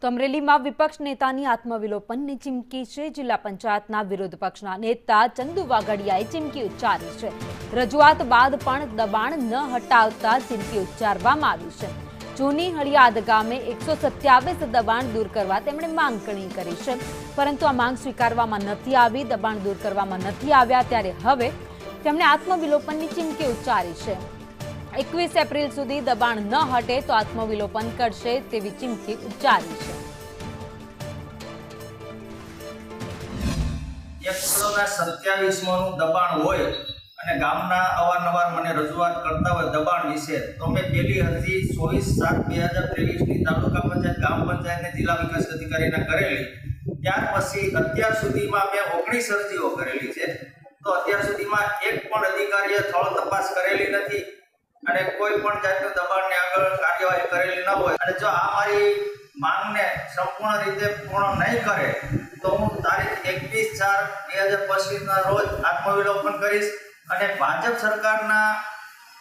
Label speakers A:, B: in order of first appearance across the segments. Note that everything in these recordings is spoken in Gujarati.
A: તો અમરેલીમાં વિપક્ષ નેતાની આત્મવિલોપનની ચીમકી છે। જિલ્લા પંચાયતના વિરોધ પક્ષના નેતા ચંદુ વાઘડિયાએ ચીમકી ઉચ્ચારી છે। રજૂઆત બાદ પણ દબાણ ન હટાવતા ચીમકી ઉચ્ચારવામાં આવી છે। જૂની હળિયાદ ગામે 127 દબાણ દૂર કરવા તેમણે માંગણી કરી છે, પરંતુ આ માંગ સ્વીકારવામાં નથી આવી। દબાણ દૂર કરવામાં નથી આવ્યા ત્યારે હવે તેમણે આત્મવિલોપનની ચીમકી ઉચ્ચારી છે। 21 એપ્રિલ સુધી દબાણ ન હટે તો આત્મવિલોપન કરશે તેવી ચીમકી ઉચ્ચારી છે।
B: 127 દબાણ હોય અને ગામના અવારનવાર મને રજૂઆત કરતા હોય દબાણ વિશે, તો મેં પહેલી અરજી 24/7/2023 ની તાલુકા પંચાયત, ગામ પંચાયત અને જિલ્લા વિકાસ અધિકારીને કરેલી। ત્યાર પછી અત્યાર સુધીમાં મેં 19 અરજીઓ કરેલી છે, તો અત્યાર સુધીમાં એક પણ અધિકારીએ સ્થળ તપાસ કરેલી નથી અને કોઈ પણ જાતનું દબાણને આગળ કાર્યવાહી કરેલી ન હોય અને જો આ મારી માંગને સંપૂર્ણ રીતે પૂર્ણ નહીં કરે તો હું તારીખ 21/4/2025 ના રોજ આત્મવિલોપન કરીશ અને ભાજપ સરકારના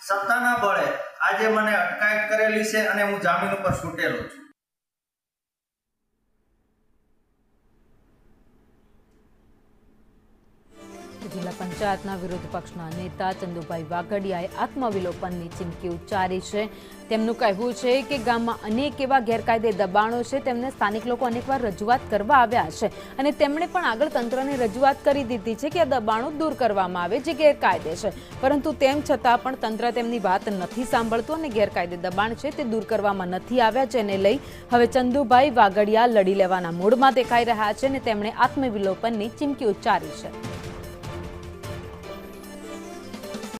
B: સત્તાના બળે આજે મને અટકાયત કરેલી છે અને હું જામીન ઉપર છૂટેલો છું।
A: જિલ્લા પંચાયતના વિરોધ પક્ષના નેતા ચંદુભાઈ વાઘડિયાએ આત્મવિલોપનની ચીમકી ઉચ્ચારી છે। તેમનું કહેવું છે કે ગામમાં અનેક એવા ગેરકાયદે દબાણો છે, તેમને સ્થાનિક લોકો અનેકવાર રજૂઆત કરવા આવ્યા છે અને તેમણે પણ આગળ તંત્રને રજૂઆત કરી દીધી છે કે આ દબાણો દૂર કરવામાં આવે જે ગેરકાયદે છે, પરંતુ તેમ છતાં પણ તંત્ર તેમની વાત નથી સાંભળતું અને ગેરકાયદે દબાણ છે તે દૂર કરવામાં નથી આવ્યા, જેને લઈ હવે ચંદુભાઈ વાઘડિયા લડી લેવાના મૂડમાં દેખાઈ રહ્યા છે અને તેમણે આત્મવિલોપનની ચીમકી ઉચ્ચારી છે।